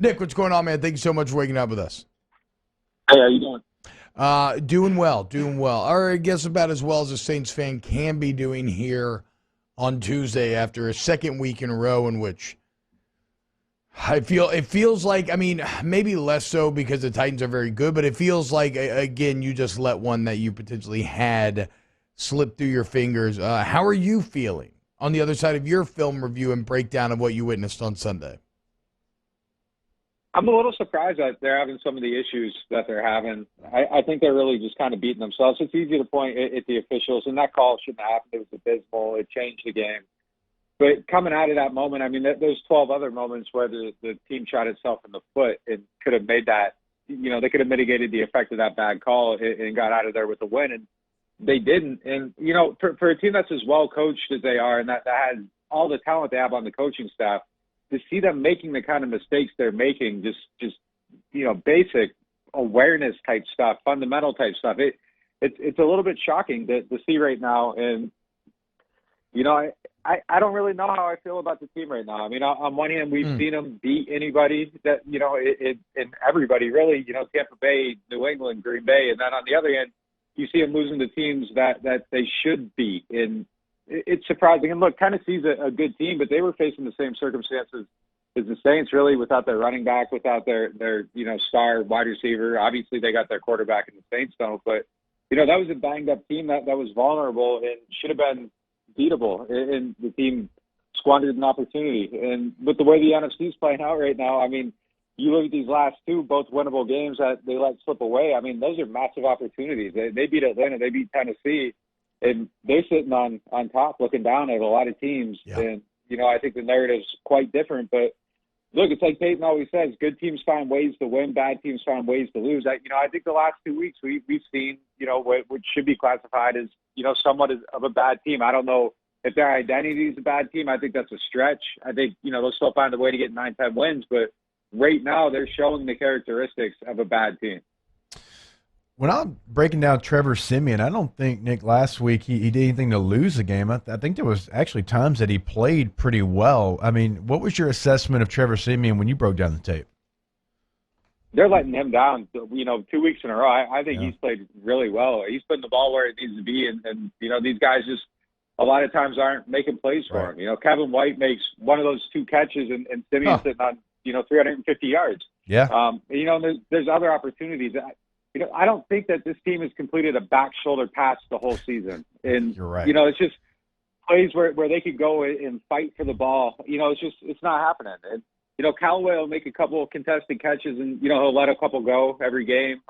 Nick, what's going on, man? Thank you so much for waking up with us. Hey, how you doing? Doing well, doing well. Or I guess about as well as a Saints fan can be doing here on Tuesday after a second week in a row in which it feels like, I mean, maybe less so because the Titans are very good, but it feels like, again, you just let one that you potentially had slip through your fingers. How are you feeling on the other side of your film review and breakdown of what you witnessed on Sunday? I'm a little surprised that they're having some of the issues that they're having. I think they're really just kind of beating themselves. It's easy to point at the officials, and that call shouldn't have happened. It was abysmal. It changed the game. But coming out of that moment, I mean, those 12 other moments where the team shot itself in the foot and could have made that, they could have mitigated the effect of that bad call and got out of there with a win. And they didn't. And, for a team that's as well coached as they are and that has all the talent they have on the coaching staff, to see them making the kind of mistakes they're making, just basic awareness type stuff, fundamental type stuff, it's a little bit shocking to see right now. And, I don't really know how I feel about the team right now. I mean, on one hand, we've seen them beat anybody that, and everybody really, Tampa Bay, New England, Green Bay. And then on the other hand, you see them losing to teams that they should beat. And it's surprising. And look, Tennessee's a good team, but they were facing the same circumstances as the Saints, really, without their running back, without their star wide receiver. Obviously, they got their quarterback in the Saints don't. But, that was a banged-up team that was vulnerable and should have been beatable, and the team squandered an opportunity. And with the way the NFC is playing out right now, I mean, you look at these last two, both winnable games that they let slip away. I mean, those are massive opportunities. They beat Atlanta, they beat Tennessee, and they're sitting on top looking down at a lot of teams. Yeah. And, I think the narrative's quite different. But, look, it's like Peyton always says, good teams find ways to win, bad teams find ways to lose. I think the last 2 weeks we've seen, what should be classified as, somewhat of a bad team. I don't know if their identity is a bad team. I think that's a stretch. I think, they'll still find a way to get 9-10 wins. But right now they're showing the characteristics of a bad team. When I'm breaking down Trevor Siemian, I don't think, Nick, last week he did anything to lose the game. I think there was actually times that he played pretty well. I mean, what was your assessment of Trevor Siemian when you broke down the tape? They're letting him down, 2 weeks in a row. I think he's played really well. He's putting the ball where it needs to be, and these guys just a lot of times aren't making plays for him. Kevin White makes one of those two catches, and Siemian's sitting on 350 yards. Yeah. There's other opportunities. I don't think that this team has completed a back shoulder pass the whole season. And, you're right. It's just plays where they could go and fight for the ball. It's not happening. And, Callaway will make a couple of contested catches and, he'll let a couple go every game.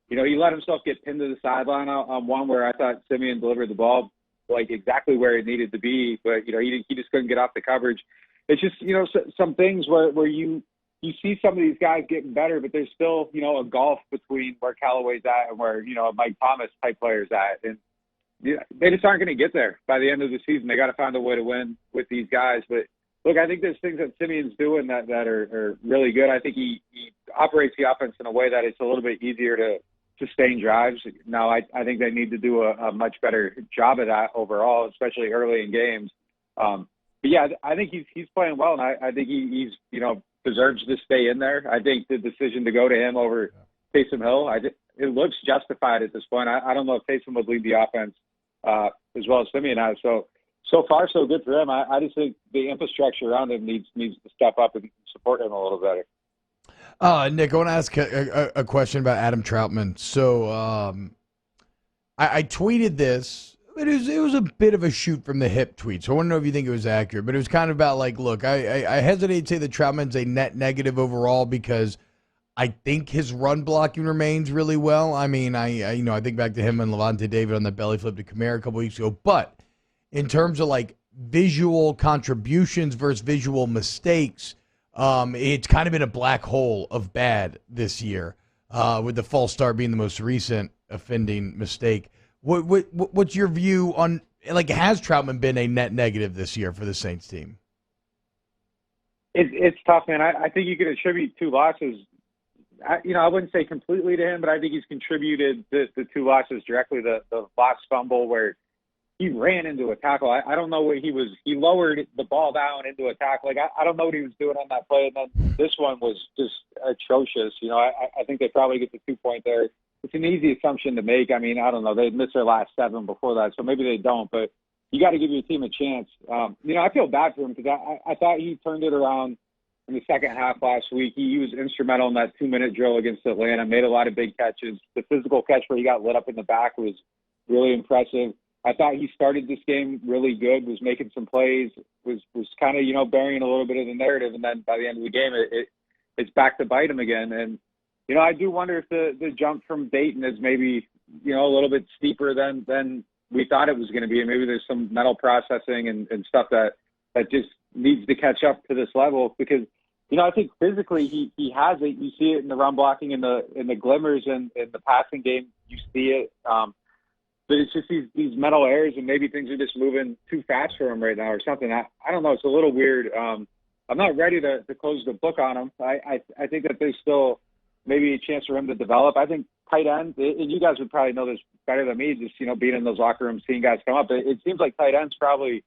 He let himself get pinned to the sideline on one where I thought Siemian delivered the ball like exactly where it needed to be, but, he just couldn't get off the coverage. It's just, some things where you see some of these guys getting better, but there's still, a gulf between where Callaway's at and where, Mike Thomas type players at. And they just aren't going to get there by the end of the season. They got to find a way to win with these guys. But look, I think there's things that Simeon's doing that are really good. I think he operates the offense in a way that it's a little bit easier to sustain drives. Now, I think they need to do a much better job of that overall, especially early in games. But yeah, I think he's playing well, and I think he's deserves to stay in there. I think the decision to go to him over Taysom Hill, it looks justified at this point. I don't know if Taysom would lead the offense as well as Siemian has. So far, so good for him. I just think the infrastructure around him needs to step up and support him a little better. Nick, I want to ask a question about Adam Troutman. So I tweeted this. It was a bit of a shoot from the hip tweet, so I want to know if you think it was accurate. But it was kind of about like, look, I hesitate to say that Troutman's a net negative overall because I think his run blocking remains really well. I mean, I think back to him and Levante David on the belly flip to Kamara a couple weeks ago. But in terms of like visual contributions versus visual mistakes, it's kind of been a black hole of bad this year, with the false start being the most recent offending mistake. What's your view on, like, has Troutman been a net negative this year for the Saints team? It's tough, man. I think you could attribute two losses. I wouldn't say completely to him, but I think he's contributed the two losses directly. The last fumble where he ran into a tackle. I don't know what he lowered the ball down into a tackle. Like, I don't know what he was doing on that play. And then this one was just atrocious. You know, I think they probably get the 2 point there. It's an easy assumption to make. I mean, I don't know. They missed their last 7 before that, so maybe they don't. But you got to give your team a chance. You know, I feel bad for him because I thought he turned it around in the second half last week. He was instrumental in that 2-minute drill against Atlanta, made a lot of big catches. The physical catch where he got lit up in the back was really impressive. I thought he started this game really good, was making some plays, was kind of, you know, burying a little bit of the narrative. And then by the end of the game, it's back to bite him again. And, you know, I do wonder if the jump from Dayton is maybe, you know, a little bit steeper than we thought it was going to be. And maybe there's some mental processing and stuff that just needs to catch up to this level because, you know, I think physically he has it. You see it in the run blocking, in the glimmers, and in the passing game. You see it. But it's just these mental errors, and maybe things are just moving too fast for him right now or something. I don't know. It's a little weird. I'm not ready to close the book on him. I think that there's still maybe a chance for him to develop. I think tight end, and you guys would probably know this better than me, just, you know, being in those locker rooms, seeing guys come up. It seems like tight end's probably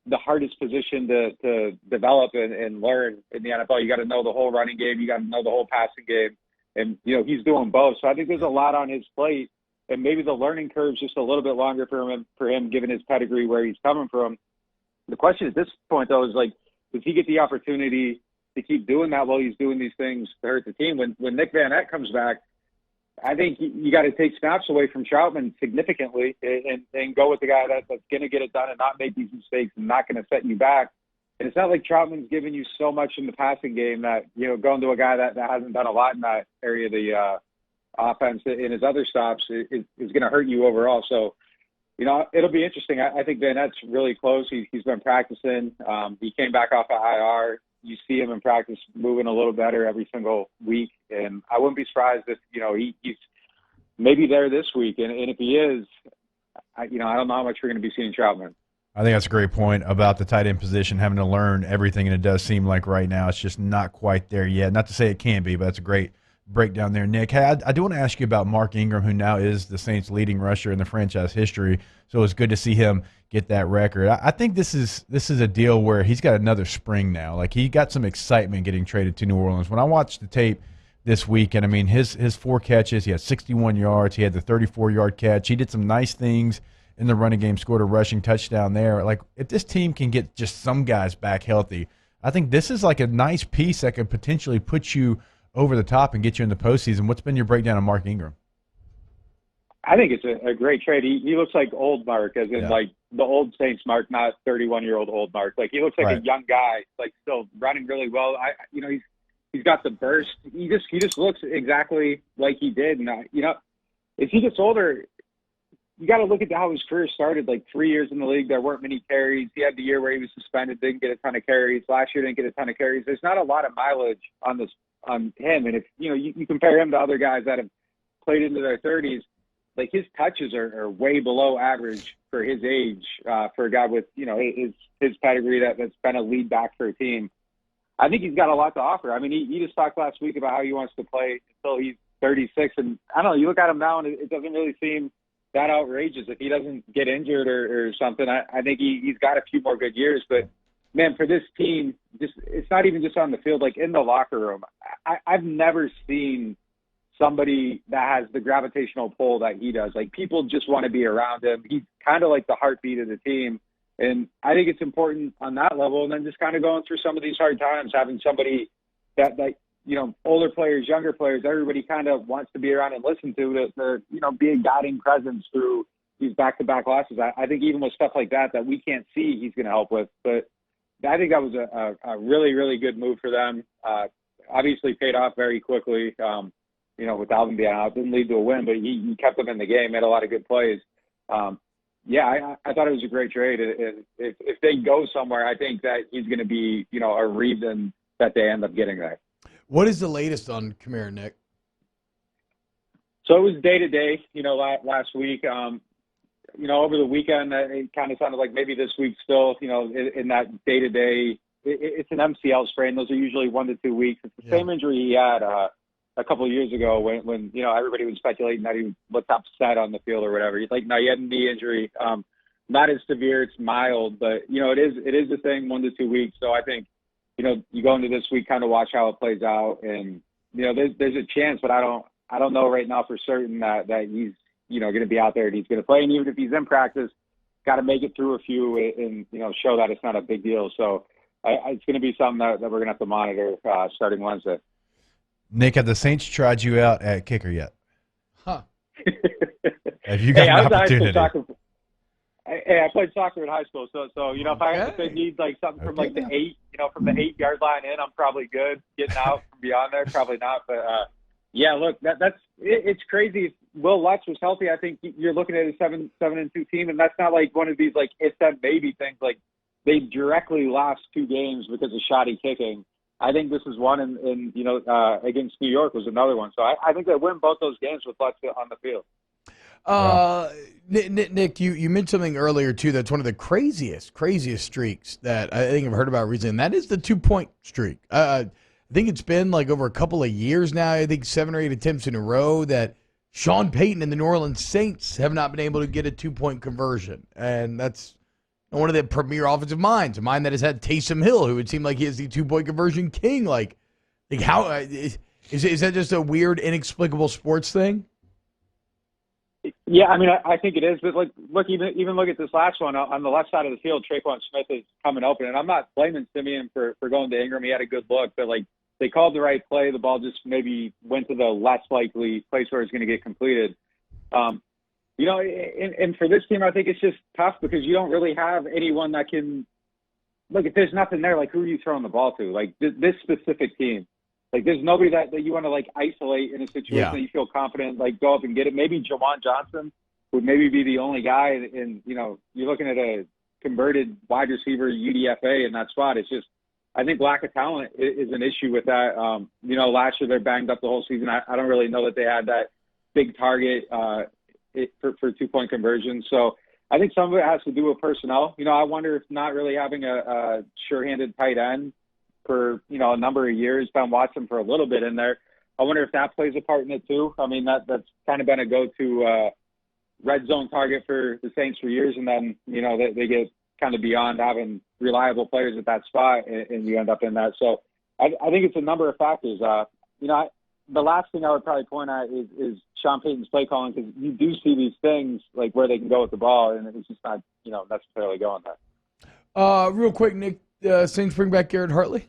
the hardest position to develop and learn in the NFL. You got to know the whole running game. You got to know the whole passing game. And, you know, he's doing both. So I think there's a lot on his plate. And maybe the learning curve's just a little bit longer for him, given his pedigree, where he's coming from. The question at this point, though, is, like, does he get the opportunity to keep doing that while he's doing these things to hurt the team? When Nick Van Eck comes back, I think you got to take snaps away from Troutman significantly and go with the guy that's going to get it done and not make these mistakes and not going to set you back. And it's not like Troutman's giving you so much in the passing game that, you know, going to a guy that hasn't done a lot in that area of the offense in his other stops is going to hurt you overall. So, you know, it'll be interesting. I think Van Eck's really close. He's been practicing. He came back off of IR. You see him in practice moving a little better every single week. And I wouldn't be surprised if, you know, he's maybe there this week. And if he is, I don't know how much we're going to be seeing Troutman. I think that's a great point about the tight end position, having to learn everything, and it does seem like right now it's just not quite there yet. Not to say it can be, but that's a great breakdown there, Nick. Hey, I do want to ask you about Mark Ingram, who now is the Saints' leading rusher in the franchise history. So it's good to see him get that record. I think this is a deal where he's got another spring now. Like, he got some excitement getting traded to New Orleans. When I watched the tape this weekend, I mean, his 4 catches, he had 61 yards, he had the 34-yard catch. He did some nice things in the running game, scored a rushing touchdown there. Like, if this team can get just some guys back healthy, I think this is like a nice piece that could potentially put you over the top and get you in the postseason. What's been your breakdown of Mark Ingram? I think it's a great trade. He looks like old Mark, as in like the old Saints Mark, not 31-year-old old Mark. Like, he looks like a young guy, like, still running really well. He's got the burst. He just looks exactly like he did. And as he gets older, you got to look at how his career started. Like, 3 years in the league, there weren't many carries. He had the year where he was suspended, didn't get a ton of carries. Last year, didn't get a ton of carries. There's not a lot of mileage on him. And if you compare him to other guys that have played into their 30s, like, his touches are way below average for his age, for a guy with, his pedigree that's been a lead back for a team. I think he's got a lot to offer. I mean, he just talked last week about how he wants to play until he's 36. And I don't know, you look at him now and it doesn't really seem that outrageous. If he doesn't get injured or something, I think he's got a few more good years. But, man, for this team, it's not even just on the field, like in the locker room. I've never seen somebody that has the gravitational pull that he does. Like, people just want to be around him. He's kind of like the heartbeat of the team. And I think it's important on that level. And then just kind of going through some of these hard times, having somebody that older players, younger players, everybody kind of wants to be around and listen to be a guiding presence through these back-to-back losses. I think even with stuff like that we can't see, he's going to help with. But I think that was a really, really good move for them. Obviously paid off very quickly. With Alvin being out, didn't lead to a win, but he kept them in the game, made a lot of good plays. I thought it was a great trade. And if they go somewhere, I think that he's going to be, a reason that they end up getting there. What is the latest on Kamara, Nick? So it was day-to-day, last week. Over the weekend, it kind of sounded like maybe this week still, in that day-to-day. It's an MCL sprain. Those are usually 1 to 2 weeks. It's the same injury he had a couple of years ago when everybody was speculating that he looked upset on the field or whatever. He's like, no, he had a knee injury. not as severe. It's mild, but it is a thing 1 to 2 weeks. So I think you go into this week, kind of watch how it plays out, and there's a chance, but I don't know right now for certain that he's going to be out there and he's going to play. And even if he's in practice, got to make it through a few and show that it's not a big deal. So it's going to be something that we're going to have to monitor starting Wednesday. Nick, have the Saints tried you out at kicker yet? Huh. Have you got an opportunity? I played soccer in high school, so if they need like something from like the 8-yard line in, I'm probably good. Getting out from beyond there, probably not. But yeah, look, it's crazy. If Will Lutz was healthy, I think you're looking at a 7-2 team, and that's not like one of these like it's that maybe things. Like they directly lost 2 games because of shoddy kicking. I think this is one, and against New York was another one. So I think they win both those games with Lutz on the field. Nick, you mentioned something earlier too. That's one of the craziest streaks that I think I've heard about recently, and that is the 2-point streak. I think it's been like over a couple of years now. I think 7 or 8 attempts in a row that Sean Payton and the New Orleans Saints have not been able to get a 2-point conversion, and that's one of the premier offensive minds, a mind that has had Taysom Hill, who would seem like he is the 2-point conversion king. Like how is that just a weird, inexplicable sports thing? Yeah, I mean, I think it is, but look, even look at this last one on the left side of the field. Tre'Quan Smith is coming open, and I'm not blaming Siemian for going to Ingram. He had a good look, but like they called the right play. The ball just maybe went to the less likely place where it's going to get completed. And for this team, I think it's just tough because you don't really have anyone that can look. If there's nothing there, like who are you throwing the ball to? Like this specific team. Like, there's nobody that you want to, like, isolate in a situation that you feel confident, like, go up and get it. Maybe Jawan Johnson would maybe be the only guy. And, you're looking at a converted wide receiver UDFA in that spot. It's just, I think lack of talent is an issue with that. Last year they're banged up the whole season. I don't really know that they had that big target for 2-point conversions. So I think some of it has to do with personnel. I wonder if not really having a sure-handed tight end for a number of years, Ben Watson for a little bit in there. I wonder if that plays a part in it too. I mean, that's kind of been a go-to red zone target for the Saints for years, and then they get kind of beyond having reliable players at that spot, and you end up in that. So I think it's a number of factors. The last thing I would probably point out is Sean Payton's play calling, because you do see these things like where they can go with the ball, and it's just not necessarily going there. Real quick, Nick. Saints bring back Garrett Hartley?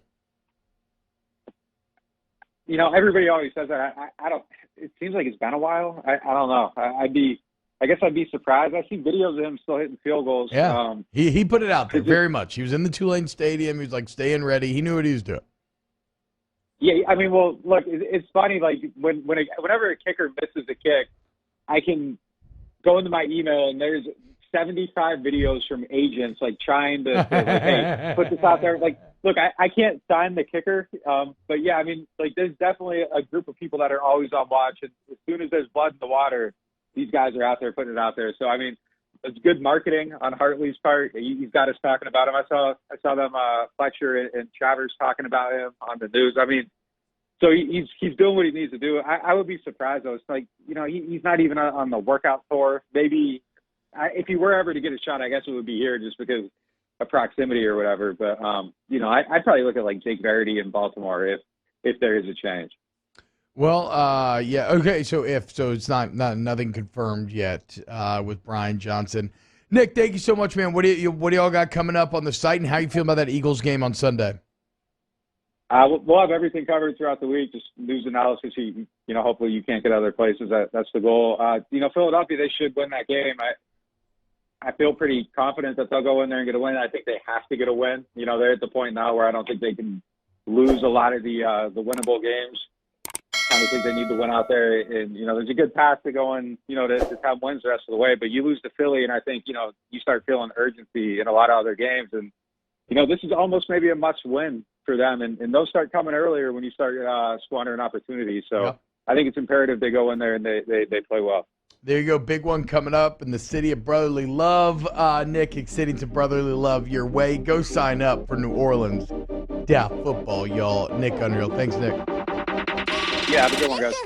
Everybody always says that. I don't. It seems like it's been a while. I don't know. I guess I'd be surprised. I see videos of him still hitting field goals. Yeah, he put it out there very much. He was in the Tulane Stadium. He was like staying ready. He knew what he was doing. Yeah, I mean, well, look, it's funny. Like whenever a kicker misses a kick, I can go into my email and there's 75 videos from agents like trying to like, hey, put this out there. Like, look, I can't sign the kicker, but yeah, I mean, like there's definitely a group of people that are always on watch, and as soon as there's blood in the water, these guys are out there putting it out there. So I mean, it's good marketing on Hartley's part. He's got us talking about him. I saw them Fletcher and Travers talking about him on the news. I mean, so he's doing what he needs to do. I would be surprised though. It's like he's not even on the workout tour. Maybe. If he were ever to get a shot, I guess it would be here just because of proximity or whatever. But, I'd probably look at like Jake Verity in Baltimore if there is a change. Well, yeah. Okay. So it's not nothing confirmed yet with Brian Johnson. Nick, thank you so much, man. What do y'all got coming up on the site, and how you feel about that Eagles game on Sunday? We'll have everything covered throughout the week, just news analysis. Hopefully you can't get other places. That's the goal. Philadelphia, they should win that game. I feel pretty confident that they'll go in there and get a win. I think they have to get a win. They're at the point now where I don't think they can lose a lot of the winnable games. I kind of think they need to win out there. And, there's a good path to going, to have wins the rest of the way. But you lose to Philly, and I think, you start feeling urgency in a lot of other games. And, this is almost maybe a must-win for them. And those start coming earlier when you start squandering opportunities. So yep. I think it's imperative they go in there and they play well. There you go. Big one coming up in the city of brotherly love. Nick, extending to brotherly love your way. Go sign up for New Orleans football, y'all. Nick Unreal. Thanks, Nick. Yeah, have a good one, guys.